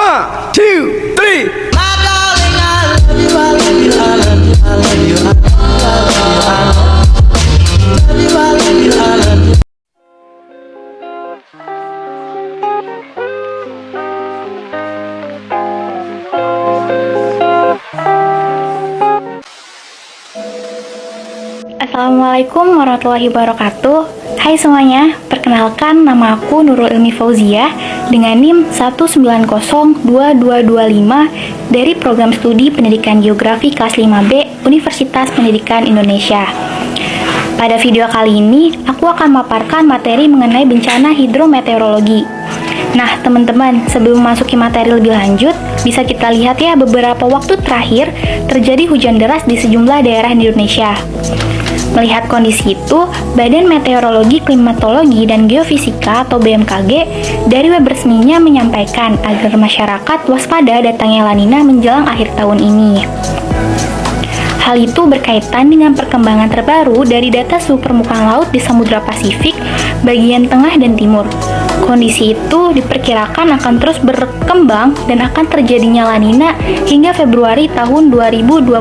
One, two, three. Assalamualaikum warahmatullahi wabarakatuh. Hai semuanya, perkenalkan nama aku Nurul Ilmi Fauziah dengan NIM 1902225 dari Program Studi Pendidikan Geografi kelas 5B Universitas Pendidikan Indonesia. Pada video kali ini, aku akan memaparkan materi mengenai bencana hidrometeorologi. Nah, teman-teman, sebelum memasuki materi lebih lanjut, bisa kita lihat ya beberapa waktu terakhir terjadi hujan deras di sejumlah daerah di Indonesia. Melihat kondisi itu, Badan Meteorologi, Klimatologi, dan Geofisika atau BMKG dari web resminya menyampaikan agar masyarakat waspada datangnya La Nina menjelang akhir tahun ini. Hal itu berkaitan dengan perkembangan terbaru dari data suhu permukaan laut di Samudra Pasifik bagian tengah dan timur. Kondisi itu diperkirakan akan terus berkembang dan akan terjadinya La Nina hingga Februari tahun 2022.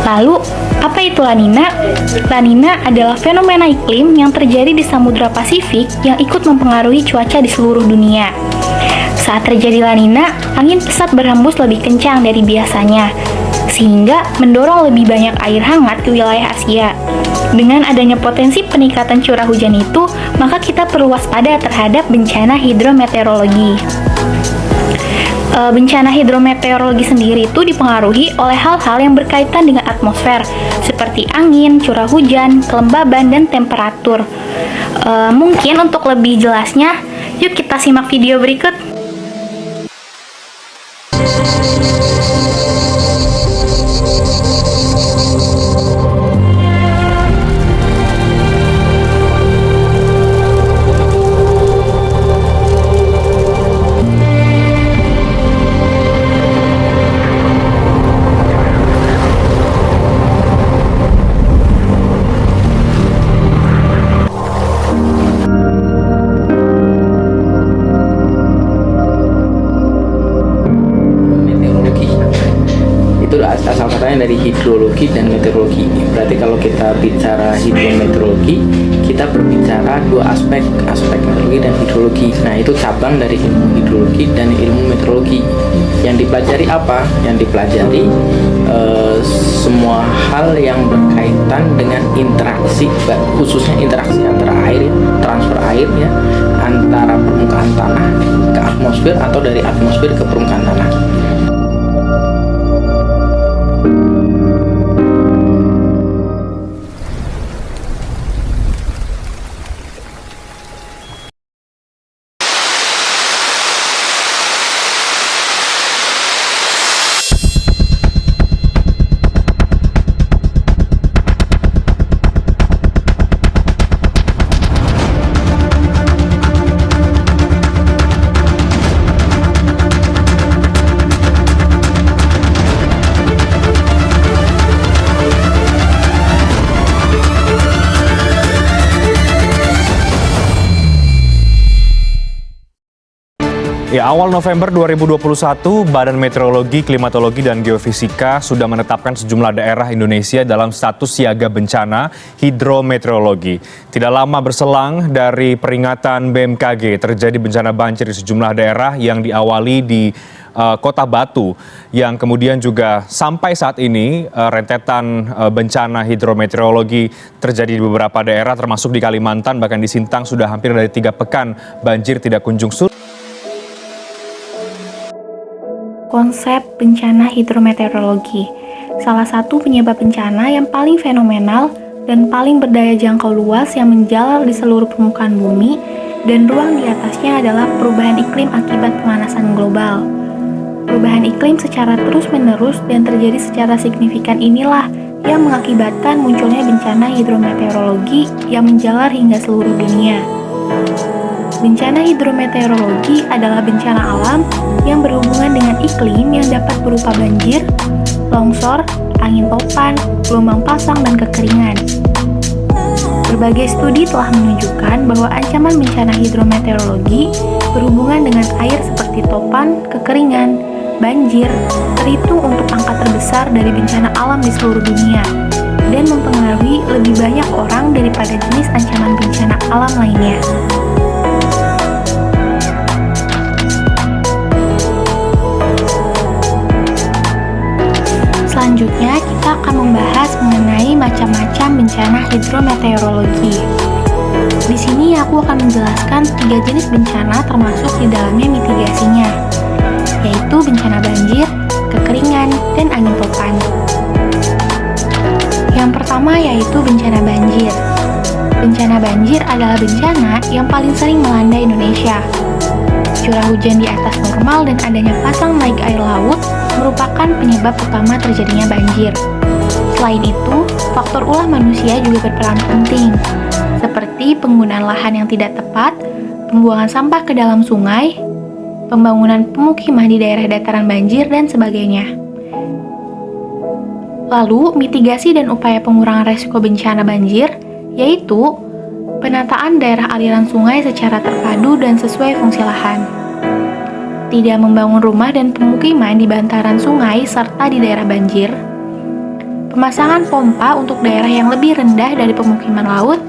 Lalu, apa itu La Nina? La Nina adalah fenomena iklim yang terjadi di Samudra Pasifik yang ikut mempengaruhi cuaca di seluruh dunia. Saat terjadi La Nina, angin pesat berhembus lebih kencang dari biasanya, sehingga mendorong lebih banyak air hangat ke wilayah Asia. Dengan adanya potensi peningkatan curah hujan itu, maka kita perlu waspada terhadap bencana hidrometeorologi. Bencana hidrometeorologi sendiri itu dipengaruhi oleh hal-hal yang berkaitan dengan atmosfer, seperti angin, curah hujan, kelembaban, dan temperatur. Mungkin untuk lebih jelasnya, yuk kita simak video berikut. Asal katanya dari hidrologi dan meteorologi. Berarti kalau kita bicara hidrometeorologi, kita berbicara dua aspek meteorologi dan hidrologi. Nah, itu cabang dari ilmu hidrologi dan ilmu meteorologi. Yang dipelajari apa? Yang dipelajari semua hal yang berkaitan dengan interaksi, khususnya interaksi antara air, transfer air ya, antara permukaan tanah ke atmosfer atau dari atmosfer ke permukaan tanah. Ya, awal November 2021, Badan Meteorologi, Klimatologi, dan Geofisika sudah menetapkan sejumlah daerah Indonesia dalam status siaga bencana hidrometeorologi. Tidak lama berselang dari peringatan BMKG, terjadi bencana banjir di sejumlah daerah yang diawali di Kota Batu, yang kemudian juga sampai saat ini rentetan bencana hidrometeorologi terjadi di beberapa daerah, termasuk di Kalimantan, bahkan di Sintang sudah hampir dari 3 pekan banjir tidak kunjung surut. Konsep bencana hidrometeorologi, salah satu penyebab bencana yang paling fenomenal dan paling berdaya jangkau luas yang menjalar di seluruh permukaan bumi dan ruang di atasnya adalah perubahan iklim akibat pemanasan global. Perubahan iklim secara terus-menerus dan terjadi secara signifikan inilah yang mengakibatkan munculnya bencana hidrometeorologi yang menjalar hingga seluruh dunia. Bencana hidrometeorologi adalah bencana alam yang berhubungan dengan iklim yang dapat berupa banjir, longsor, angin topan, gelombang pasang, dan kekeringan. Berbagai studi telah menunjukkan bahwa ancaman bencana hidrometeorologi berhubungan dengan air seperti topan, kekeringan, banjir, terhitung untuk angka terbesar dari bencana alam di seluruh dunia dan mempengaruhi lebih banyak orang daripada jenis ancaman bencana alam lainnya. Selanjutnya, kita akan membahas mengenai macam-macam bencana hidrometeorologi. Di sini aku akan menjelaskan 3 jenis bencana termasuk di dalamnya mitigasinya, yaitu bencana banjir, kekeringan, dan angin topan. Yang pertama yaitu bencana banjir. Bencana banjir adalah bencana yang paling sering melanda Indonesia. Curah hujan di atas normal dan adanya pasang naik air laut merupakan penyebab utama terjadinya banjir. Selain itu, faktor ulah manusia juga berperan penting, seperti penggunaan lahan yang tidak tepat, pembuangan sampah ke dalam sungai, pembangunan pemukiman di daerah dataran banjir, dan sebagainya. Lalu, mitigasi dan upaya pengurangan resiko bencana banjir, yaitu penataan daerah aliran sungai secara terpadu dan sesuai fungsi lahan. Tidak membangun rumah dan pemukiman di bantaran sungai serta di daerah banjir. Pemasangan pompa untuk daerah yang lebih rendah dari pemukiman laut.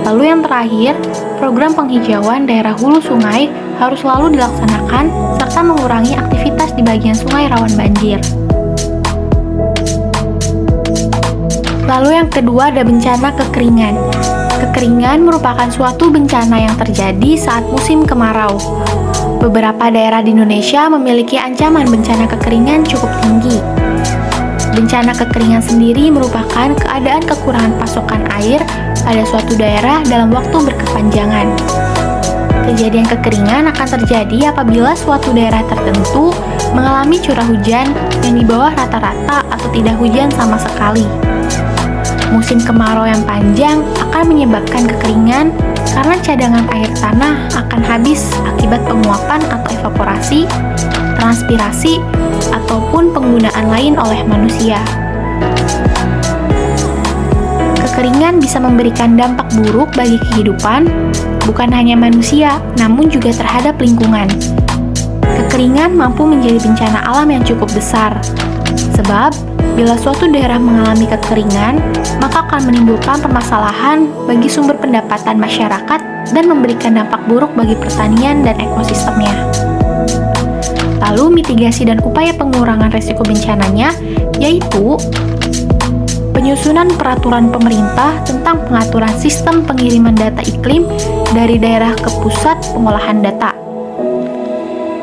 Lalu yang terakhir, program penghijauan daerah hulu sungai harus selalu dilaksanakan serta mengurangi aktivitas di bagian sungai rawan banjir. Lalu yang kedua ada bencana kekeringan. Kekeringan merupakan suatu bencana yang terjadi saat musim kemarau. Beberapa daerah di Indonesia memiliki ancaman bencana kekeringan cukup tinggi. Bencana kekeringan sendiri merupakan keadaan kekurangan pasokan air pada suatu daerah dalam waktu berkepanjangan. Kejadian kekeringan akan terjadi apabila suatu daerah tertentu mengalami curah hujan yang di bawah rata-rata atau tidak hujan sama sekali. Musim kemarau yang panjang akan menyebabkan kekeringan karena cadangan air tanah akan habis akibat penguapan atau evaporasi, transpirasi, ataupun penggunaan lain oleh manusia. Kekeringan bisa memberikan dampak buruk bagi kehidupan, bukan hanya manusia, namun juga terhadap lingkungan. Kekeringan mampu menjadi bencana alam yang cukup besar, sebab bila suatu daerah mengalami kekeringan, maka akan menimbulkan permasalahan bagi sumber pendapatan masyarakat dan memberikan dampak buruk bagi pertanian dan ekosistemnya. Lalu mitigasi dan upaya pengurangan risiko bencananya yaitu penyusunan peraturan pemerintah tentang pengaturan sistem pengiriman data iklim dari daerah ke pusat pengolahan data.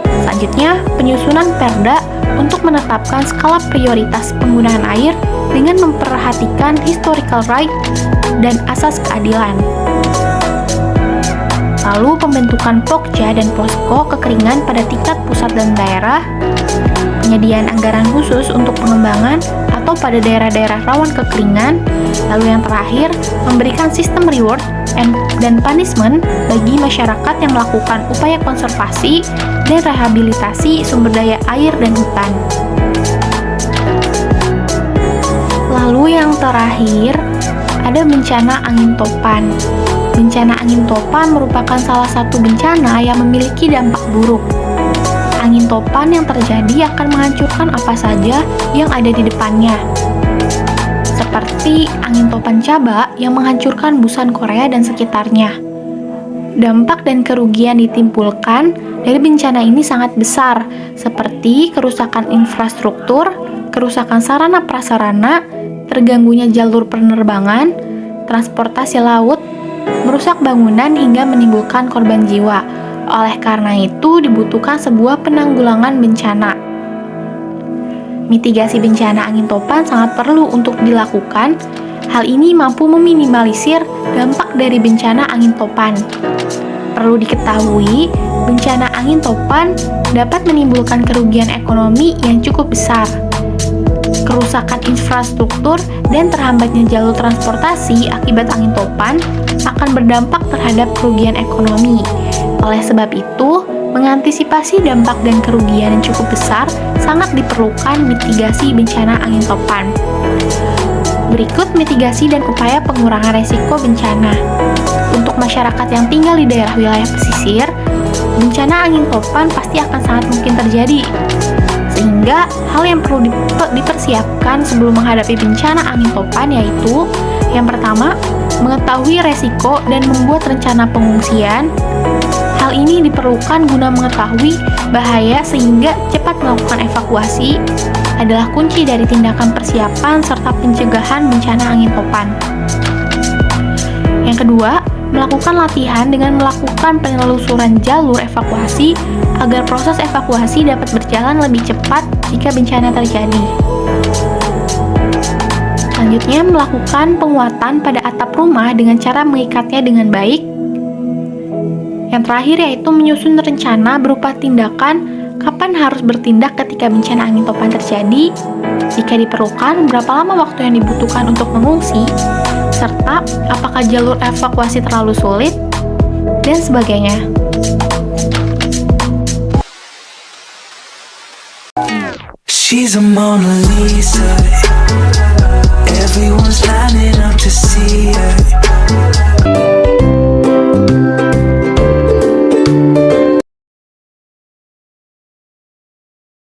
Selanjutnya, penyusunan perda untuk menetapkan skala prioritas penggunaan air dengan memperhatikan historical right dan asas keadilan. Lalu pembentukan Pokja dan Posko kekeringan pada tingkat pusat dan daerah, penyediaan anggaran khusus untuk pengembangan atau pada daerah-daerah rawan kekeringan, lalu yang terakhir, memberikan sistem reward dan punishment bagi masyarakat yang melakukan upaya konservasi dan rehabilitasi sumber daya air dan hutan. Lalu yang terakhir, ada bencana angin topan. Bencana angin topan merupakan salah satu bencana yang memiliki dampak buruk. Angin topan yang terjadi akan menghancurkan apa saja yang ada di depannya. Seperti angin topan Chaba yang menghancurkan Busan Korea dan sekitarnya. Dampak dan kerugian ditimbulkan dari bencana ini sangat besar, seperti kerusakan infrastruktur, kerusakan sarana prasarana, terganggunya jalur penerbangan, transportasi laut, merusak bangunan hingga menimbulkan korban jiwa. Oleh karena itu, dibutuhkan sebuah penanggulangan bencana. Mitigasi bencana angin topan sangat perlu untuk dilakukan. Hal ini mampu meminimalisir dampak dari bencana angin topan. Perlu diketahui, bencana angin topan dapat menimbulkan kerugian ekonomi yang cukup besar. Kerusakan infrastruktur dan terhambatnya jalur transportasi akibat angin topan akan berdampak terhadap kerugian ekonomi. Oleh sebab itu, mengantisipasi dampak dan kerugian yang cukup besar sangat diperlukan mitigasi bencana angin topan. Berikut mitigasi dan upaya pengurangan resiko bencana. Untuk masyarakat yang tinggal di daerah wilayah pesisir, bencana angin topan pasti akan sangat mungkin terjadi. Sehingga hal yang perlu dipersiapkan sebelum menghadapi bencana angin topan yaitu yang pertama, mengetahui resiko dan membuat rencana pengungsian. Hal ini diperlukan guna mengetahui bahaya sehingga cepat melakukan evakuasi adalah kunci dari tindakan persiapan serta pencegahan bencana angin topan. Yang kedua, melakukan latihan dengan melakukan penelusuran jalur evakuasi agar proses evakuasi dapat berjalan lebih cepat jika bencana terjadi. Selanjutnya, melakukan penguatan pada atap rumah dengan cara mengikatnya dengan baik. Yang terakhir yaitu menyusun rencana berupa tindakan kapan harus bertindak ketika bencana angin topan terjadi, jika diperlukan, berapa lama waktu yang dibutuhkan untuk mengungsi, serta apakah jalur evakuasi terlalu sulit, dan sebagainya. She's a Mona Lisa. Everyone's lining up to see